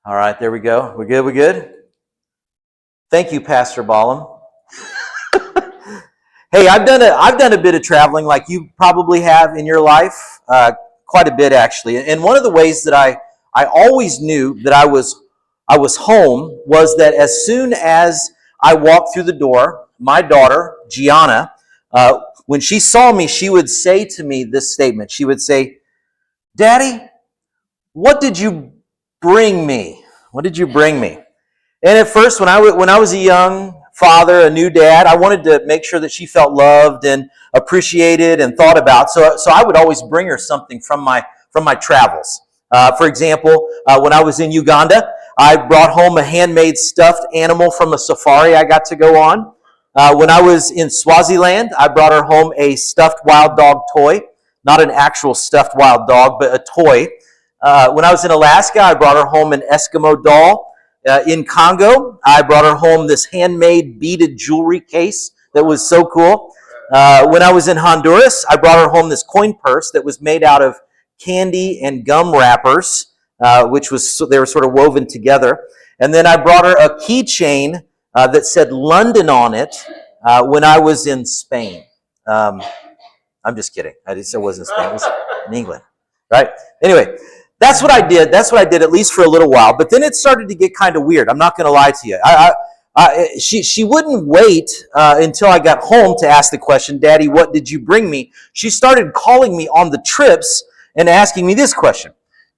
All right, there we go. We're good, we're good? Thank you, Pastor Ballum. Hey, I've done a bit of traveling like you probably have in your life, quite a bit actually. And one of the ways that I always knew that I was home was that as soon as I walked through the door, my daughter, Gianna, when she saw me, she would say to me this statement. She would say, "Daddy, what did you bring me? What did you bring me?" And at first, when I was a young father, a new dad, I wanted to make sure that she felt loved and appreciated and thought about. So I would always bring her something from my travels. For example, when I was in Uganda, I brought home a handmade stuffed animal from a safari I got to go on. When I was in Swaziland, I brought her home a stuffed wild dog toy, not an actual stuffed wild dog, but a toy. When I was in Alaska, I brought her home an Eskimo doll. In Congo, I brought her home this handmade beaded jewelry case that was so cool. When I was in Honduras, I brought her home this coin purse that was made out of candy and gum wrappers, they were sort of woven together. And then I brought her a keychain that said London on it when I was in Spain. I'm just kidding. It wasn't Spain. It was in England, right? Anyway. That's what I did. That's what I did, at least for a little while. But then it started to get kind of weird. I'm not going to lie to you. She wouldn't wait until I got home to ask the question, "Daddy, what did you bring me?" She started calling me on the trips and asking me this question,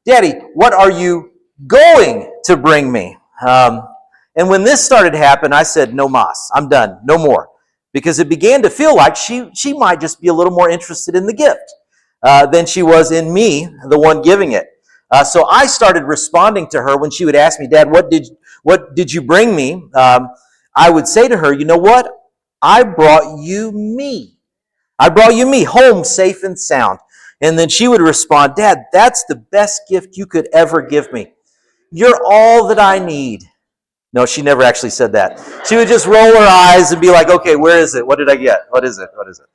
"Daddy, what are you going to bring me?" And when this started to happen, I said, "No mas, I'm done, no more," because it began to feel like she might just be a little more interested in the gift than she was in me, the one giving it. So I started responding to her when she would ask me, "Dad, what did you bring me?" I would say to her, "You know what? I brought you me. I brought you me home safe and sound." And then she would respond, "Dad, that's the best gift you could ever give me. You're all that I need." No, she never actually said that. She would just roll her eyes and be like, "Okay, where is it? What did I get? What is it? What is it?"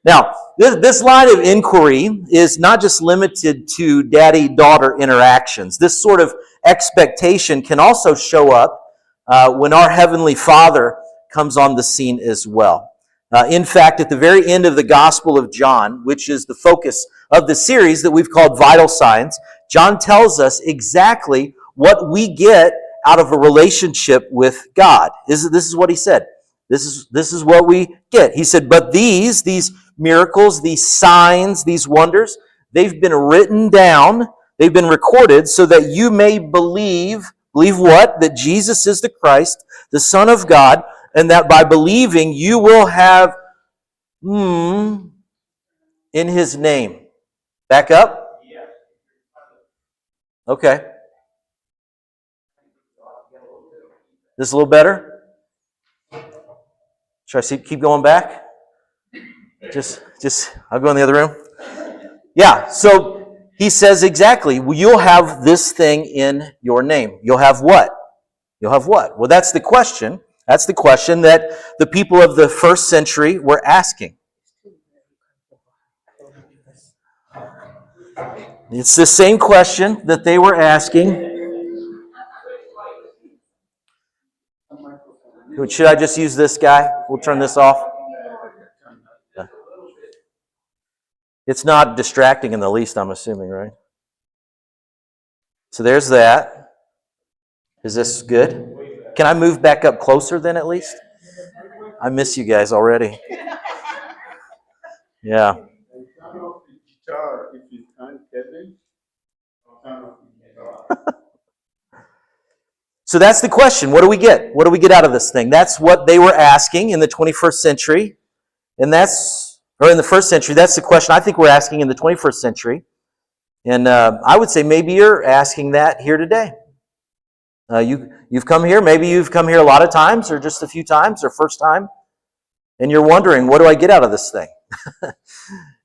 Now, this line of inquiry is not just limited to daddy-daughter interactions. This sort of expectation can also show up when our Heavenly Father comes on the scene as well. In fact, at the very end of the Gospel of John, which is the focus of the series that we've called Vital Signs, John tells us exactly what we get out of a relationship with God. This is what he said. This is what we get. He said, "But these miracles, these signs, these wonders, they've been written down, they've been recorded so that you may believe." Believe what? That Jesus is the Christ, the Son of God, and that by believing you will have in His name. Back up? Okay. This a little better? Should I keep going back? I'll go in the other room. Yeah, so he says exactly, you'll have this thing in your name. You'll have what? You'll have what? Well, that's the question. That's the question that the people of the first century were asking. It's the same question that they were asking. Should I just use this guy? We'll turn this off. It's not distracting in the least, I'm assuming, right? So there's that. Is this good? Can I move back up closer then at least? I miss you guys already. Yeah. So that's the question. What do we get? What do we get out of this thing? That's what they were asking in the 21st century. Or in the first century, that's the question I think we're asking in the 21st century. And I would say maybe you're asking that here today. You've come here, maybe you've come here a lot of times or just a few times or first time. And you're wondering, what do I get out of this thing?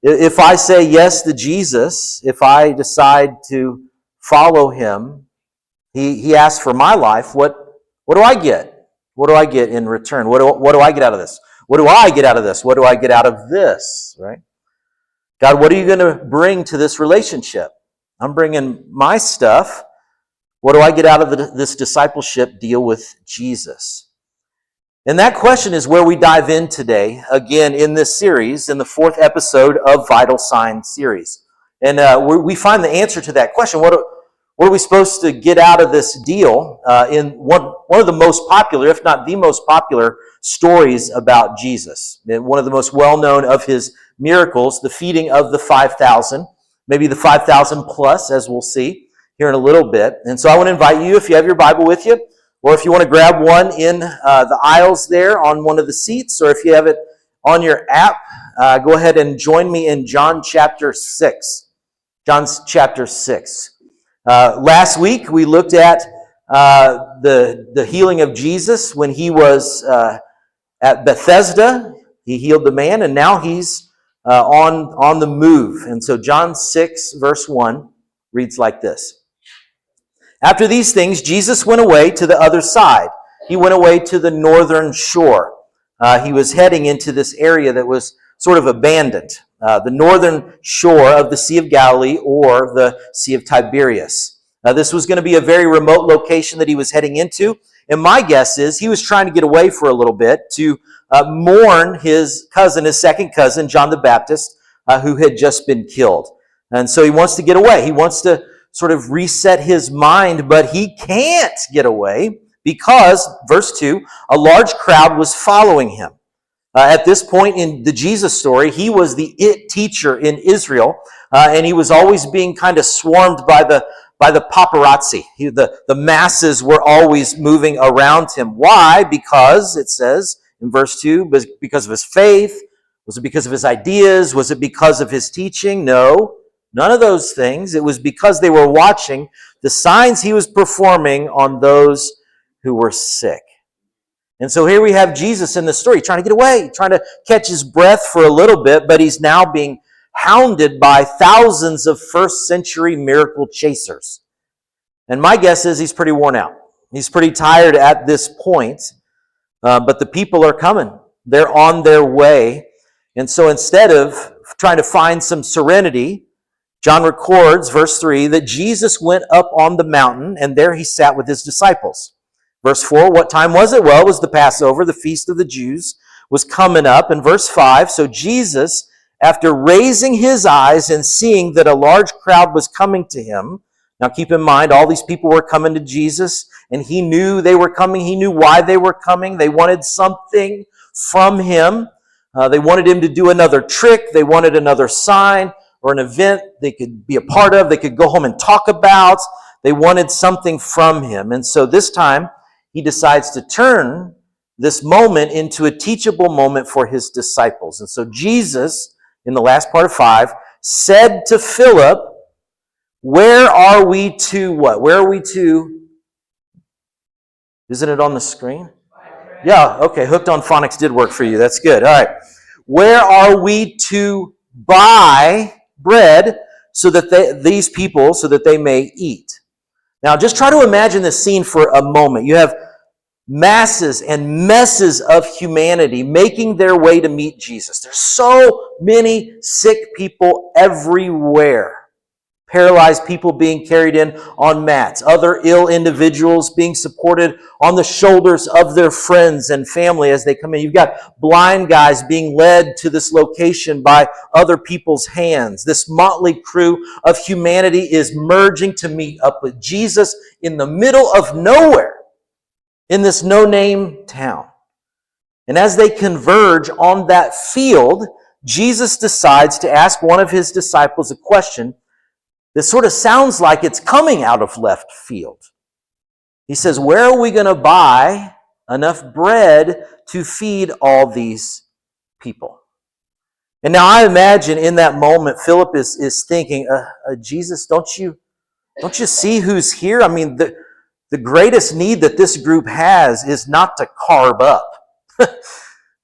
If I say yes to Jesus, if I decide to follow Him, He asks for my life, what do I get? What do I get in return? What do I get out of this? What do I get out of this? What do I get out of this? Right? God, what are you going to bring to this relationship? I'm bringing my stuff. What do I get out of this discipleship deal with Jesus? And that question is where we dive in today, again, in this series, in the 4th episode of Vital Signs series. And we find the answer to that question. What are we supposed to get out of this deal in one of the most popular, if not the most popular, stories about Jesus? And one of the most well-known of his miracles, the feeding of the 5,000, maybe the 5,000 plus, as we'll see here in a little bit. And so I want to invite you, if you have your Bible with you, or if you want to grab one in the aisles there on one of the seats, or if you have it on your app, go ahead and join me in John chapter 6. John chapter 6. Last week we looked at the healing of Jesus when he was at Bethesda. He healed the man, and now he's on the move. And so John 6 verse 1 reads like this. After these things, Jesus went away to the other side. He went away to the northern shore. He was heading into this area that was sort of abandoned, the northern shore of the Sea of Galilee or the Sea of Tiberias. This was going to be a very remote location that he was heading into, and my guess is he was trying to get away for a little bit to mourn his cousin, his second cousin, John the Baptist, who had just been killed. And so he wants to get away. He wants to sort of reset his mind, but he can't get away because, verse 2, a large crowd was following him. At this point in the Jesus story, he was the it teacher in Israel, and he was always being kind of swarmed by the paparazzi. The masses were always moving around him. Why? Because, it says in verse 2, because of his faith. Was it because of his ideas? Was it because of his teaching? No. None of those things. It was because they were watching the signs he was performing on those who were sick. And so here we have Jesus in the story, trying to get away, trying to catch his breath for a little bit, but he's now being hounded by thousands of first-century miracle chasers. And my guess is he's pretty worn out. He's pretty tired at this point, but the people are coming. They're on their way. And so instead of trying to find some serenity, John records, verse 3, that Jesus went up on the mountain, and there he sat with his disciples. Verse 4, what time was it? Well, it was the Passover, the feast of the Jews, was coming up. And verse 5, so Jesus, after raising his eyes and seeing that a large crowd was coming to him, now keep in mind, all these people were coming to Jesus, and he knew they were coming. He knew why they were coming. They wanted something from him. They wanted him to do another trick. They wanted another sign or an event they could be a part of, they could go home and talk about. They wanted something from him. And so this time, he decides to turn this moment into a teachable moment for his disciples. And so Jesus, in the last part of 5, said to Philip, where are we to what? Where are we to? Isn't it on the screen? Yeah, okay, Hooked on Phonics did work for you. That's good. All right. Where are we to buy bread so that these people, so that they may eat? Now, just try to imagine this scene for a moment. You have masses and messes of humanity making their way to meet Jesus. There's so many sick people everywhere. Paralyzed people being carried in on mats. Other ill individuals being supported on the shoulders of their friends and family as they come in. You've got blind guys being led to this location by other people's hands. This motley crew of humanity is merging to meet up with Jesus in the middle of nowhere in this no-name town. And as they converge on that field, Jesus decides to ask one of his disciples a question that sort of sounds like it's coming out of left field. He says, where are we going to buy enough bread to feed all these people? And now I imagine in that moment, Philip is thinking, Jesus, don't you see who's here? I mean, the greatest need that this group has is not to carb up.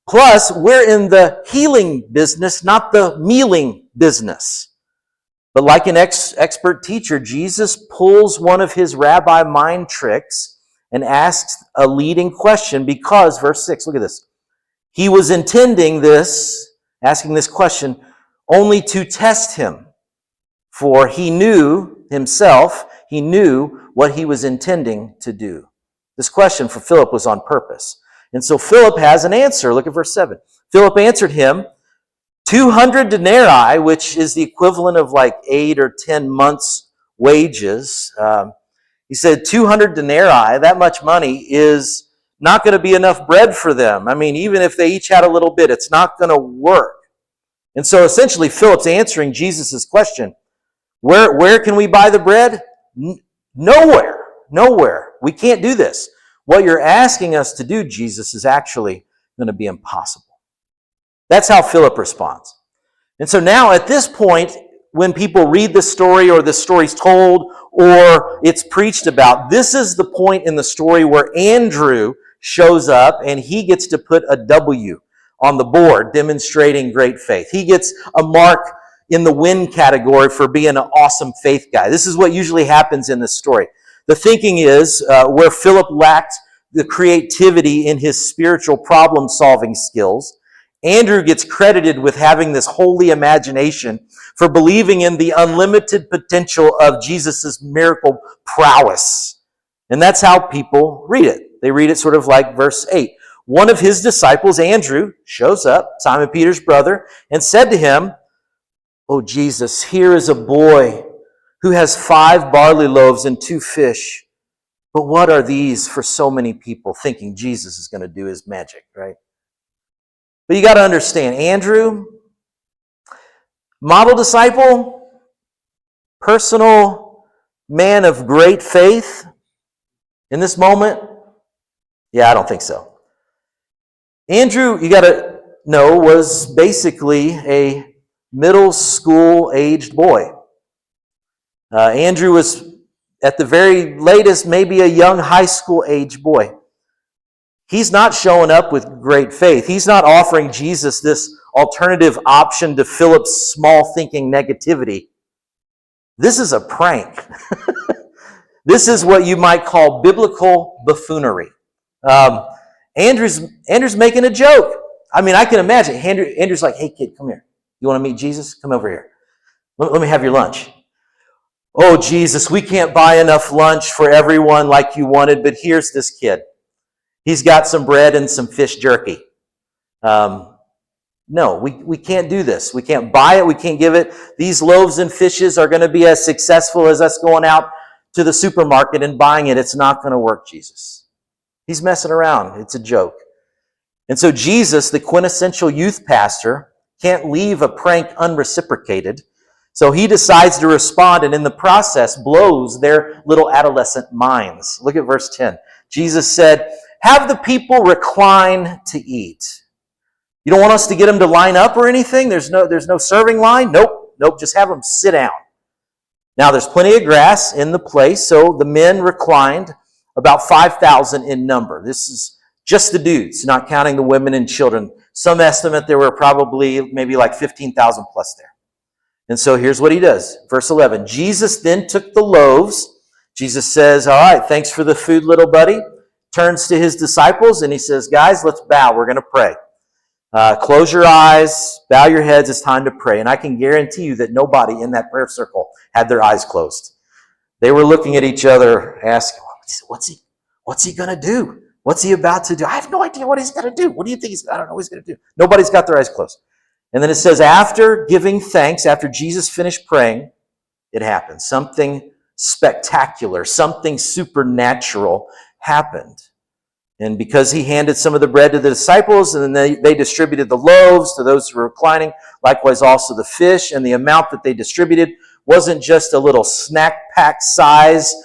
Plus, we're in the healing business, not the mealing business. But like an expert teacher, Jesus pulls one of his rabbi mind tricks and asks a leading question because, verse 6, look at this. He was intending this, asking this question, only to test him. For he knew himself, he knew what he was intending to do. This question for Philip was on purpose. And so Philip has an answer. Look at verse 7. Philip answered him, 200 denarii, which is the equivalent of like 8 or 10 months' wages. He said 200 denarii, that much money, is not going to be enough bread for them. I mean, even if they each had a little bit, it's not going to work. And so essentially, Philip's answering Jesus' question. Where can we buy the bread? Nowhere. Nowhere. We can't do this. What you're asking us to do, Jesus, is actually going to be impossible. That's how Philip responds. And so now at this point, when people read the story or the story's told or it's preached about, this is the point in the story where Andrew shows up and he gets to put a W on the board demonstrating great faith. He gets a mark in the win category for being an awesome faith guy. This is what usually happens in this story. The thinking is where Philip lacked the creativity in his spiritual problem-solving skills, Andrew gets credited with having this holy imagination for believing in the unlimited potential of Jesus' miracle prowess. And that's how people read it. They read it sort of like verse 8. One of his disciples, Andrew, shows up, Simon Peter's brother, and said to him, "Oh, Jesus, here is a boy who has 5 barley loaves and 2 fish. But what are these for so many people?" Thinking Jesus is going to do his magic, right? But you got to understand, Andrew, model disciple, personal man of great faith in this moment? Yeah, I don't think so. Andrew, you got to know, was basically a middle school aged boy. Andrew was at the very latest maybe a young high school age boy. He's not showing up with great faith. He's not offering Jesus this alternative option to Philip's small thinking negativity. This is a prank. This is what you might call biblical buffoonery. Andrew's making a joke. I mean, I can imagine. Andrew's like, "Hey kid, come here. You want to meet Jesus? Come over here. Let me have your lunch." "Oh, Jesus, we can't buy enough lunch for everyone like you wanted, but here's this kid. He's got some bread and some fish jerky." No, we can't do this. We can't buy it. We can't give it. These loaves and fishes are going to be as successful as us going out to the supermarket and buying it. It's not going to work, Jesus. He's messing around. It's a joke. And so Jesus, the quintessential youth pastor, can't leave a prank unreciprocated. So he decides to respond and in the process blows their little adolescent minds. Look at verse 10. Jesus said, "Have the people recline to eat." You don't want us to get them to line up or anything? There's no serving line? Nope. Just have them sit down. Now there's plenty of grass in the place, so the men reclined, about 5,000 in number. This is just the dudes, not counting the women and children. Some estimate there were probably maybe like 15,000 plus there. And so here's what he does. Verse 11, Jesus then took the loaves. Jesus says, "All right, thanks for the food, little buddy." Turns to his disciples and he says, "Guys, let's bow. We're going to pray. Close your eyes, bow your heads. It's time to pray." And I can guarantee you that nobody in that prayer circle had their eyes closed. They were looking at each other, asking, what's he going to do? What's he about to do? I have no idea what he's going to do. What do you think I don't know what he's going to do. Nobody's got their eyes closed. And then it says, after giving thanks, after Jesus finished praying, it happened. Something spectacular, something supernatural happened. And because he handed some of the bread to the disciples, and then they distributed the loaves to those who were reclining, likewise also the fish, and the amount that they distributed wasn't just a little snack pack size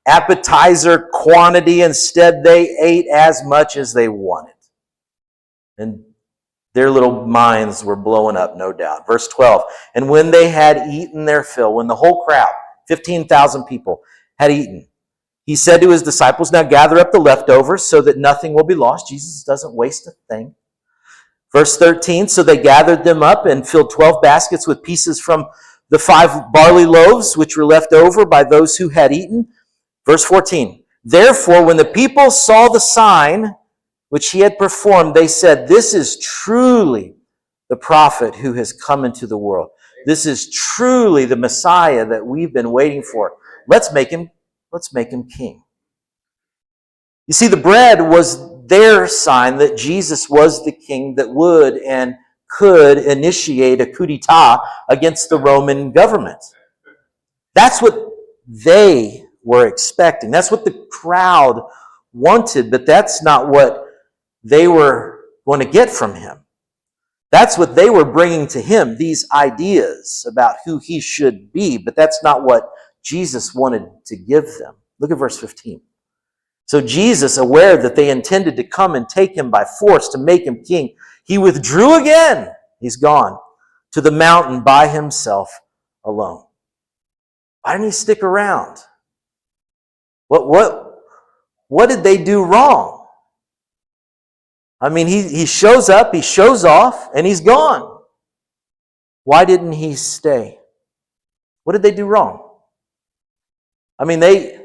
appetizer quantity. Instead, they ate as much as they wanted. And their little minds were blowing up, no doubt. Verse 12, and when they had eaten their fill, when the whole crowd, 15,000 people, had eaten, he said to his disciples, "Now gather up the leftovers so that nothing will be lost." Jesus doesn't waste a thing. Verse 13, so they gathered them up and filled 12 baskets with pieces from the 5 barley loaves, which were left over by those who had eaten. Verse 14, therefore, when the people saw the sign which he had performed, they said, "This is truly the prophet who has come into the world. This is truly the Messiah that we've been waiting for. Let's make him Let's make him king. You see, the bread was their sign that Jesus was the king that would and could initiate a coup d'etat against the Roman government. That's what they were expecting. That's what the crowd wanted, but that's not what they were going to get from him. That's what they were bringing to him, these ideas about who he should be, but that's not what Jesus wanted to give them. Look at verse 15. So Jesus, aware that they intended to come and take him by force to make him king, he withdrew again. He's gone to the mountain by himself alone. Why didn't he stick around? What did they do wrong? I mean, he shows up, he shows off, and he's gone. Why didn't he stay? What did they do wrong? I mean, they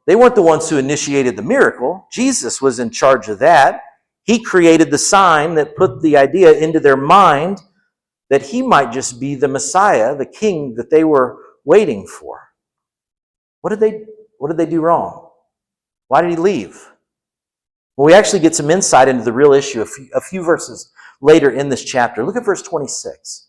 weren't the ones who initiated the miracle. Jesus was in charge of that. He created the sign that put the idea into their mind that he might just be the Messiah, the king that they were waiting for. What did they do wrong? Why did he leave? Well, we actually get some insight into the real issue a few verses later in this chapter. Look at verse 26.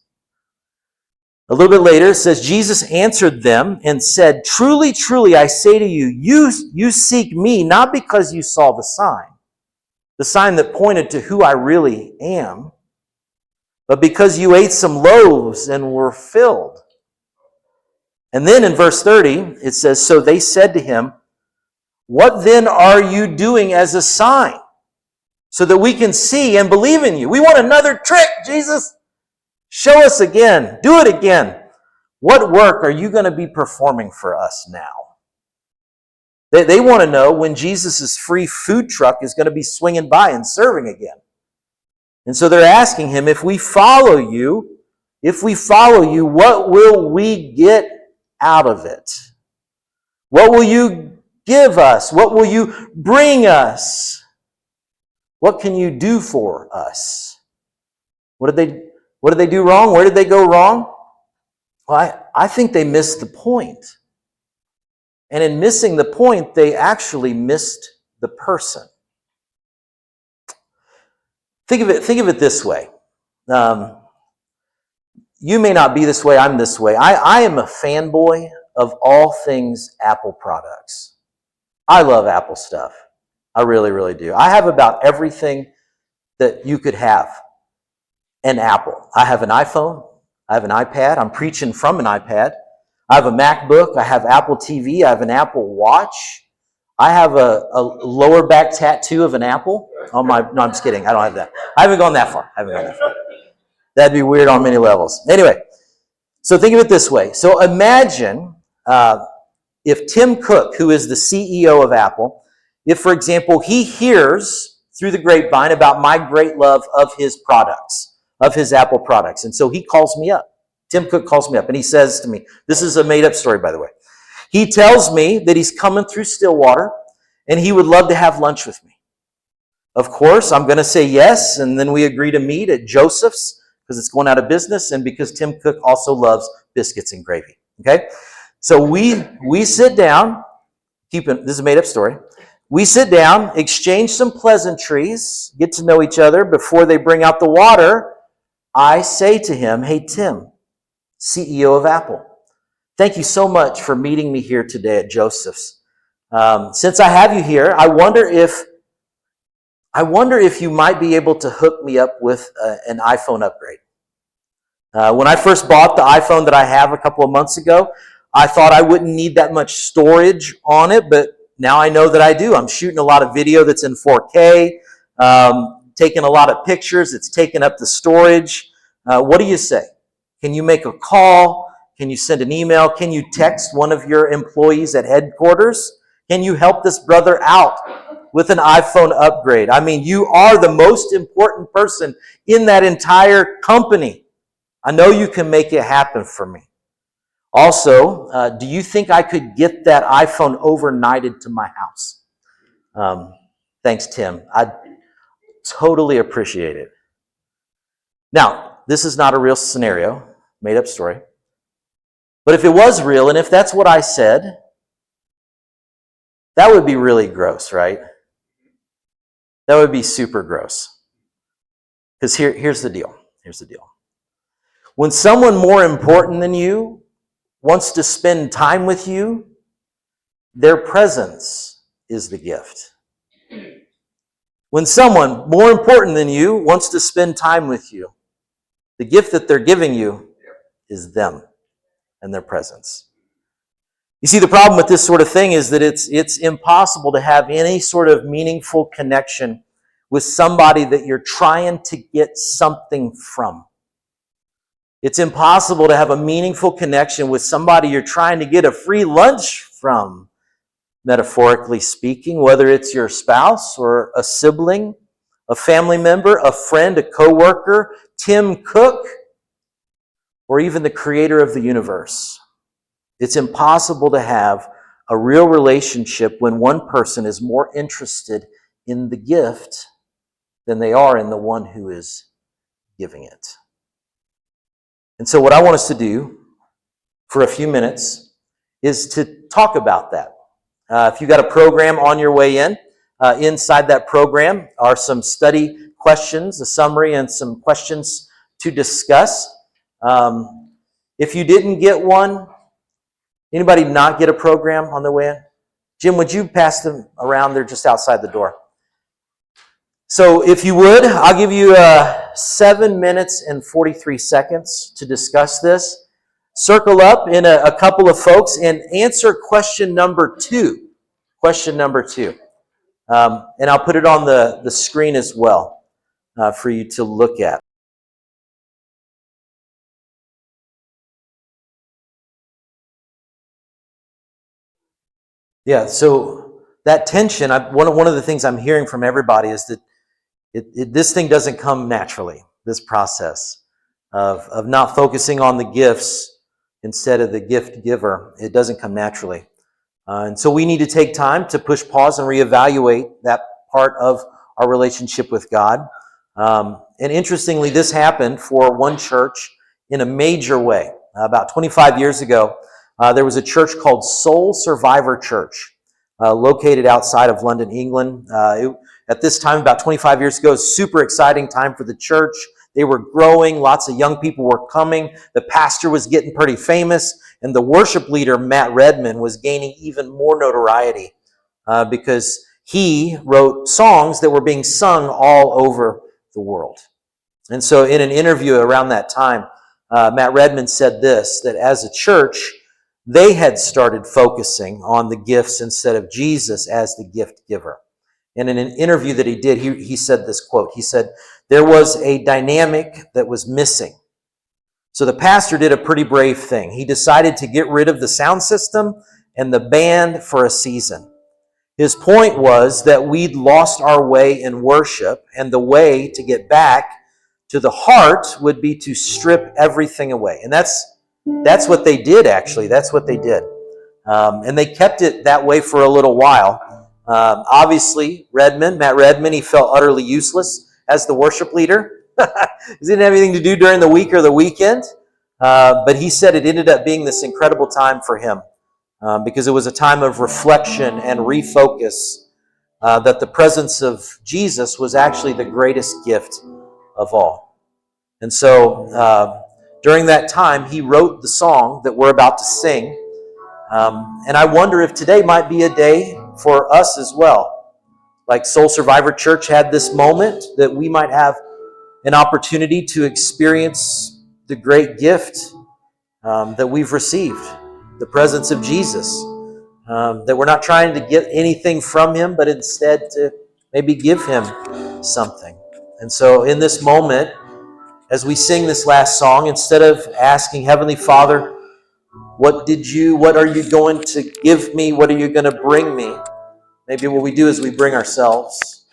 A little bit later, it says, Jesus answered them and said, "Truly, truly, I say to you, you seek me not because you saw the sign that pointed to who I really am, but because you ate some loaves and were filled." And then in verse 30, it says, "So they said to him, 'What then are you doing as a sign, so that we can see and believe in you?'" We want another trick, Jesus. Show us again. Do it again. What work are you going to be performing for us now? They want to know when Jesus' free food truck is going to be swinging by and serving again. And so they're asking him, if we follow you, what will we get out of it? What will you give us? What will you bring us? What can you do for us? What did they do wrong? Where did they go wrong? Well, I think they missed the point. And in missing the point, they actually missed the person. Think of it this way. You may not be this way, I'm this way. I am a fanboy of all things Apple products. I love Apple stuff. I really, really do. I have about everything that you could have an Apple. I have an iPhone. I have an iPad. I'm preaching from an iPad. I have a MacBook. I have Apple TV. I have an Apple Watch. I have a lower back tattoo of an apple on my... No, I'm just kidding. I don't have that. I haven't gone that far. That'd be weird on many levels. Anyway, so think of it this way. So imagine if Tim Cook, who is the CEO of Apple, if, for example, he hears through the grapevine about my great love of his products, of his Apple products. And so he calls me up. Tim Cook calls me up and he says to me, this is a made-up story, by the way. He tells me that he's coming through Stillwater and he would love to have lunch with me. Of course, I'm going to say yes, and then we agree to meet at Joseph's because it's going out of business and because Tim Cook also loves biscuits and gravy. Okay? So we sit down, this is a made-up story. We sit down, exchange some pleasantries, get to know each other. Before they bring out the water, I say to him, "Hey, Tim, CEO of Apple, thank you so much for meeting me here today at Joseph's. Since I have you here, I wonder if you might be able to hook me up with an iPhone upgrade. When I first bought the iPhone that I have a couple of months ago, I thought I wouldn't need that much storage on it, but now I know that I do. I'm shooting a lot of video that's in 4K, taking a lot of pictures. It's taking up the storage. What do you say? Can you make a call? Can you send an email? Can you text one of your employees at headquarters? Can you help this brother out with an iPhone upgrade? I mean, you are the most important person in that entire company. I know you can make it happen for me. Also, do you think I could get that iPhone overnighted to my house? Thanks, Tim. I totally appreciate it." Now, this is not a real scenario, made up story. But if it was real, and if that's what I said, That would be really gross, right? That would be super gross. Because here's the deal. Here's the deal. When someone more important than you wants to spend time with you, their presence is the gift. When someone more important than you wants to spend time with you, the gift that they're giving you is them and their presence. You see, the problem with this sort of thing is that it's impossible to have any sort of meaningful connection with somebody that you're trying to get something from. It's impossible to have a meaningful connection with somebody you're trying to get a free lunch from, metaphorically speaking, whether it's your spouse or a sibling, a family member, a friend, a coworker, Tim Cook, or even the creator of the universe. It's impossible to have a real relationship when one person is more interested in the gift than they are in the one who is giving it. And so what I want us to do for a few minutes is to talk about that. If you got a program on your way in, inside that program are some study questions, a summary, and some questions to discuss. If you didn't get one, anybody not get a program on their way in? Jim, would you pass them around? They're just outside the door. So if you would, I'll give you 7 minutes and 43 seconds to discuss this. Circle up in a couple of folks and answer question number 2. Question number 2. And I'll put it on the screen as well for you to look at. Yeah, so that tension, one of the things I'm hearing from everybody is that this thing doesn't come naturally, this process of not focusing on the gifts instead of the gift giver. It doesn't come naturally. And so we need to take time to push pause and reevaluate that part of our relationship with God. And interestingly, this happened for one church in a major way. About 25 years ago, there was a church called Soul Survivor Church, located outside of London, England. At this time, about 25 years ago, super exciting time for the church. They were growing. Lots of young people were coming. The pastor was getting pretty famous. And the worship leader, Matt Redman, was gaining even more notoriety because he wrote songs that were being sung all over the world. And so in an interview around that time, Matt Redman said this, that as a church, they had started focusing on the gifts instead of Jesus as the gift giver. And in an interview that he did, he said this quote. He said, there was a dynamic that was missing. So the pastor did a pretty brave thing. He decided to get rid of the sound system and the band for a season. His point was that we'd lost our way in worship, and the way to get back to the heart would be to strip everything away. And that's what they did, actually. That's what they did. And they kept it that way for a little while. Obviously, Matt Redman, he felt utterly useless as the worship leader. He didn't have anything to do during the week or the weekend. But he said it ended up being this incredible time for him because it was a time of reflection and refocus that the presence of Jesus was actually the greatest gift of all. And so during that time, he wrote the song that we're about to sing. And I wonder if today might be a day for us as well. Like Soul Survivor Church had this moment, that we might have an opportunity to experience the great gift that we've received, the presence of Jesus, that we're not trying to get anything from him, but instead to maybe give him something. And so in this moment, as we sing this last song, instead of asking Heavenly Father, what are you going to give me? What are you going to bring me? Maybe what we do is we bring ourselves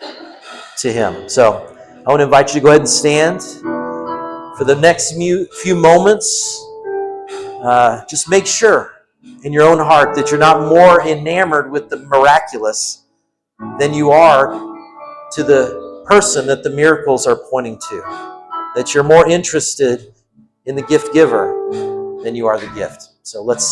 to him. So I want to invite you to go ahead and stand for the next few moments. Just make sure in your own heart that you're not more enamored with the miraculous than you are to the person that the miracles are pointing to. That you're more interested in the gift giver than you are the gift. So let's sing.